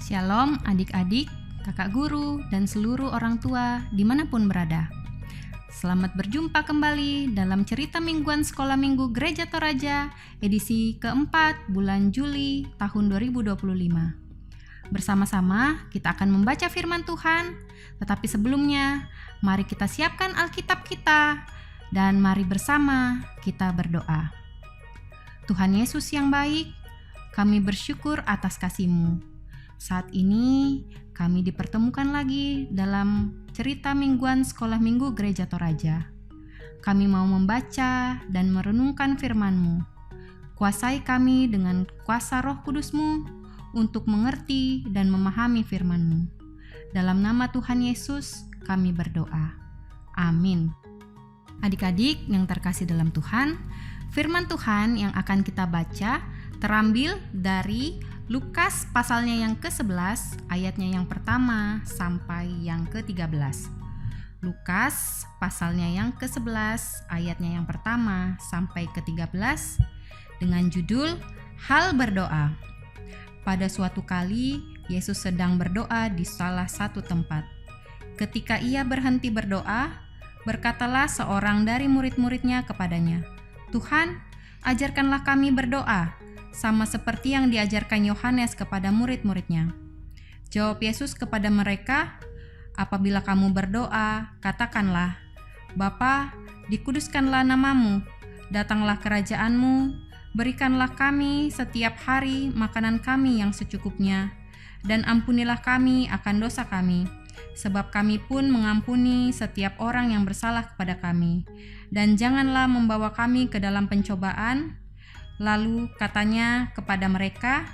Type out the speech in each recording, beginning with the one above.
Shalom adik-adik, kakak guru, dan seluruh orang tua dimanapun berada. Selamat berjumpa kembali dalam cerita mingguan Sekolah Minggu Gereja Toraja edisi keempat bulan Juli tahun 2025. Bersama-sama kita akan membaca firman Tuhan, tetapi sebelumnya mari kita siapkan Alkitab kita dan mari bersama kita berdoa. Tuhan Yesus yang baik, kami bersyukur atas kasih-Mu. Saat ini kami dipertemukan lagi dalam cerita mingguan Sekolah Minggu Gereja Toraja. Kami mau membaca dan merenungkan firman-Mu. Kuasai kami dengan kuasa Roh Kudus-Mu untuk mengerti dan memahami firman-Mu. Dalam nama Tuhan Yesus kami berdoa. Amin. Adik-adik yang terkasih dalam Tuhan, firman Tuhan yang akan kita baca terambil dari Lukas pasalnya yang ke-11, ayatnya yang pertama sampai yang ke-13. Lukas pasalnya yang ke-11, ayatnya yang pertama sampai ke-13 dengan judul Hal Berdoa. Pada suatu kali, Yesus sedang berdoa di salah satu tempat. Ketika ia berhenti berdoa, berkatalah seorang dari murid-muridnya kepadanya, "Tuhan, ajarkanlah kami berdoa, sama seperti yang diajarkan Yohanes kepada murid-muridnya." Jawab Yesus kepada mereka, "Apabila kamu berdoa, katakanlah, Bapa, dikuduskanlah namamu, datanglah kerajaanmu, berikanlah kami setiap hari makanan kami yang secukupnya, dan ampunilah kami akan dosa kami, sebab kami pun mengampuni setiap orang yang bersalah kepada kami, dan janganlah membawa kami ke dalam pencobaan." Lalu katanya kepada mereka,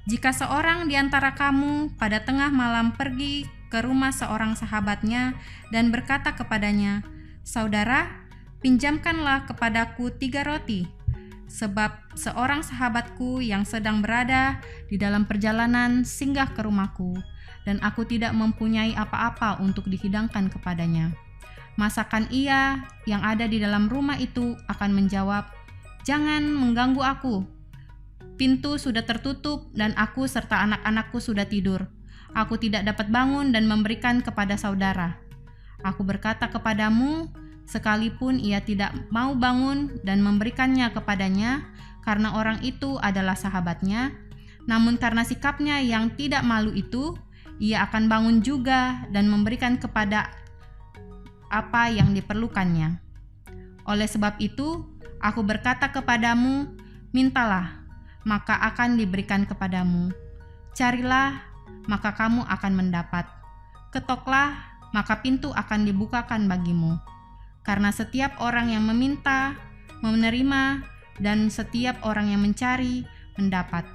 "Jika seorang di antara kamu pada tengah malam pergi ke rumah seorang sahabatnya dan berkata kepadanya, 'Saudara, pinjamkanlah kepadaku 3 roti, sebab seorang sahabatku yang sedang berada di dalam perjalanan singgah ke rumahku, dan aku tidak mempunyai apa-apa untuk dihidangkan kepadanya.' Masakan ia yang ada di dalam rumah itu akan menjawab, 'Jangan mengganggu aku. Pintu sudah tertutup dan aku serta anak-anakku sudah tidur. Aku tidak dapat bangun dan memberikan kepada saudara.' Aku berkata kepadamu, sekalipun ia tidak mau bangun dan memberikannya kepadanya, karena orang itu adalah sahabatnya, namun karena sikapnya yang tidak malu itu, ia akan bangun juga dan memberikan kepada apa yang diperlukannya. Oleh sebab itu, aku berkata kepadamu, mintalah, maka akan diberikan kepadamu. Carilah, maka kamu akan mendapat. Ketoklah, maka pintu akan dibukakan bagimu. Karena setiap orang yang meminta, menerima, dan setiap orang yang mencari, mendapat.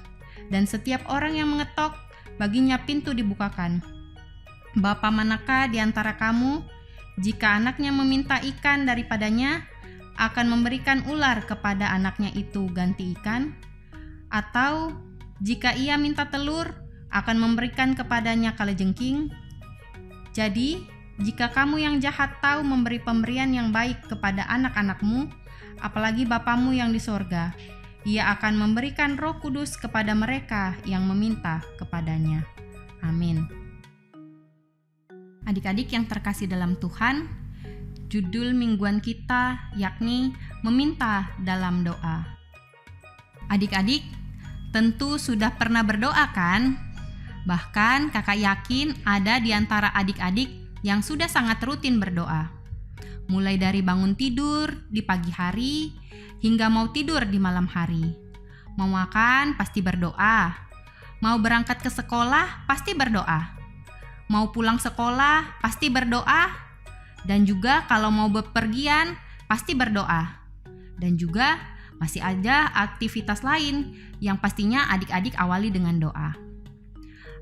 Dan setiap orang yang mengetok, baginya pintu dibukakan. Bapa manakah di antara kamu, jika anaknya meminta ikan daripadanya, akan memberikan ular kepada anaknya itu ganti ikan? Atau jika ia minta telur, akan memberikan kepadanya kalajengking? Jadi, jika kamu yang jahat tahu memberi pemberian yang baik kepada anak-anakmu, apalagi Bapamu yang di sorga, ia akan memberikan Roh Kudus kepada mereka yang meminta kepadanya. Amin. Adik-adik yang terkasih dalam Tuhan, judul mingguan kita yakni meminta dalam doa. Adik-adik tentu sudah pernah berdoa kan? Bahkan kakak yakin ada di antara adik-adik yang sudah sangat rutin berdoa. Mulai dari bangun tidur di pagi hari hingga mau tidur di malam hari. Mau makan pasti berdoa. Mau berangkat ke sekolah pasti berdoa. Mau pulang sekolah pasti berdoa. Dan juga kalau mau bepergian, pasti berdoa. Dan juga masih ada aktivitas lain yang pastinya adik-adik awali dengan doa.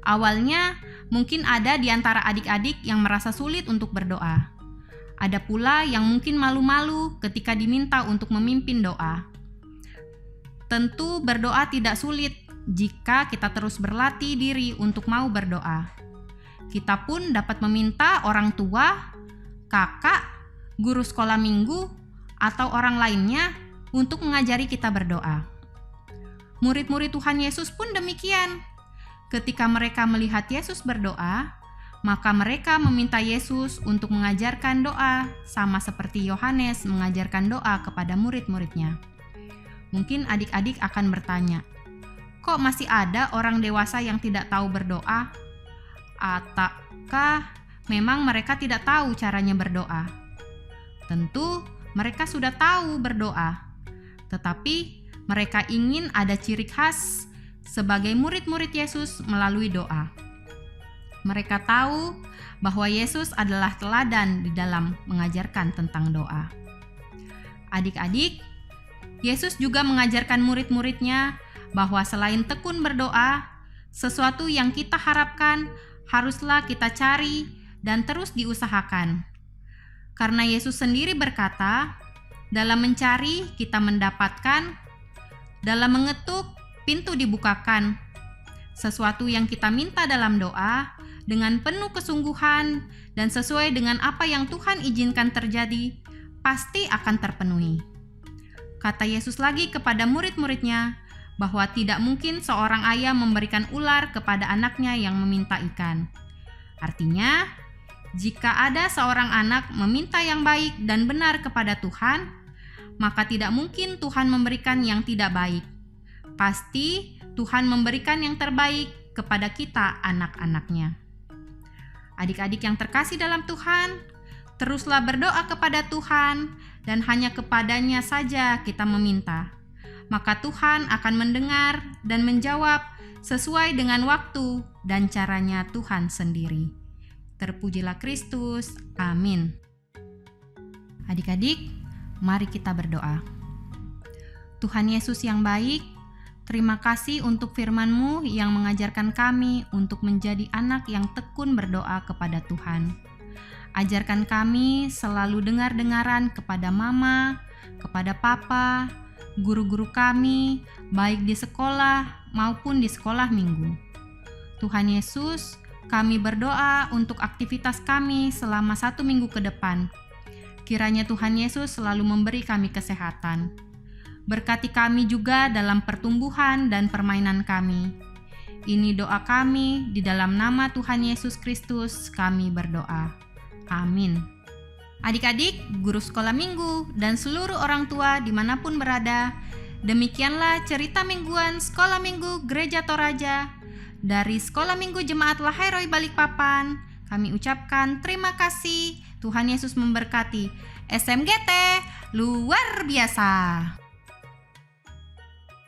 Awalnya mungkin ada di antara adik-adik yang merasa sulit untuk berdoa. Ada pula yang mungkin malu-malu ketika diminta untuk memimpin doa. Tentu berdoa tidak sulit jika kita terus berlatih diri untuk mau berdoa. Kita pun dapat meminta orang tua, kakak, guru sekolah minggu, atau orang lainnya untuk mengajari kita berdoa. Murid-murid Tuhan Yesus pun demikian. Ketika mereka melihat Yesus berdoa, maka mereka meminta Yesus untuk mengajarkan doa sama seperti Yohanes mengajarkan doa kepada murid-muridnya. Mungkin adik-adik akan bertanya, kok masih ada orang dewasa yang tidak tahu berdoa? Ataukah memang mereka tidak tahu caranya berdoa? Tentu mereka sudah tahu berdoa, tetapi mereka ingin ada ciri khas sebagai murid-murid Yesus melalui doa. Mereka tahu bahwa Yesus adalah teladan di dalam mengajarkan tentang doa. Adik-adik, Yesus juga mengajarkan murid-muridnya bahwa selain tekun berdoa, sesuatu yang kita harapkan haruslah kita cari dan terus diusahakan. Karena Yesus sendiri berkata, dalam mencari kita mendapatkan, dalam mengetuk pintu dibukakan. Sesuatu yang kita minta dalam doa dengan penuh kesungguhan dan sesuai dengan apa yang Tuhan izinkan terjadi, pasti akan terpenuhi. Kata Yesus lagi kepada murid-muridnya bahwa tidak mungkin seorang ayah memberikan ular kepada anaknya yang meminta ikan. Artinya, jika ada seorang anak meminta yang baik dan benar kepada Tuhan, maka tidak mungkin Tuhan memberikan yang tidak baik. Pasti Tuhan memberikan yang terbaik kepada kita anak-anaknya. Adik-adik yang terkasih dalam Tuhan, teruslah berdoa kepada Tuhan dan hanya kepadanya saja kita meminta. Maka Tuhan akan mendengar dan menjawab sesuai dengan waktu dan caranya Tuhan sendiri. Terpujilah Kristus. Amin. Adik-adik, mari kita berdoa. Tuhan Yesus yang baik, terima kasih untuk firman-Mu yang mengajarkan kami untuk menjadi anak yang tekun berdoa kepada Tuhan. Ajarkan kami selalu dengar-dengaran kepada mama, kepada papa, guru-guru kami, baik di sekolah maupun di sekolah minggu. Tuhan Yesus, kami berdoa untuk aktivitas kami selama 1 minggu ke depan. Kiranya Tuhan Yesus selalu memberi kami kesehatan. Berkati kami juga dalam pertumbuhan dan permainan kami. Ini doa kami, di dalam nama Tuhan Yesus Kristus kami berdoa. Amin. Adik-adik, guru sekolah minggu, dan seluruh orang tua dimanapun berada, demikianlah cerita mingguan Sekolah Minggu Gereja Toraja dari Sekolah Minggu Jemaat Lahairoi Balikpapan. Kami ucapkan terima kasih. Tuhan Yesus memberkati. SMGT luar biasa.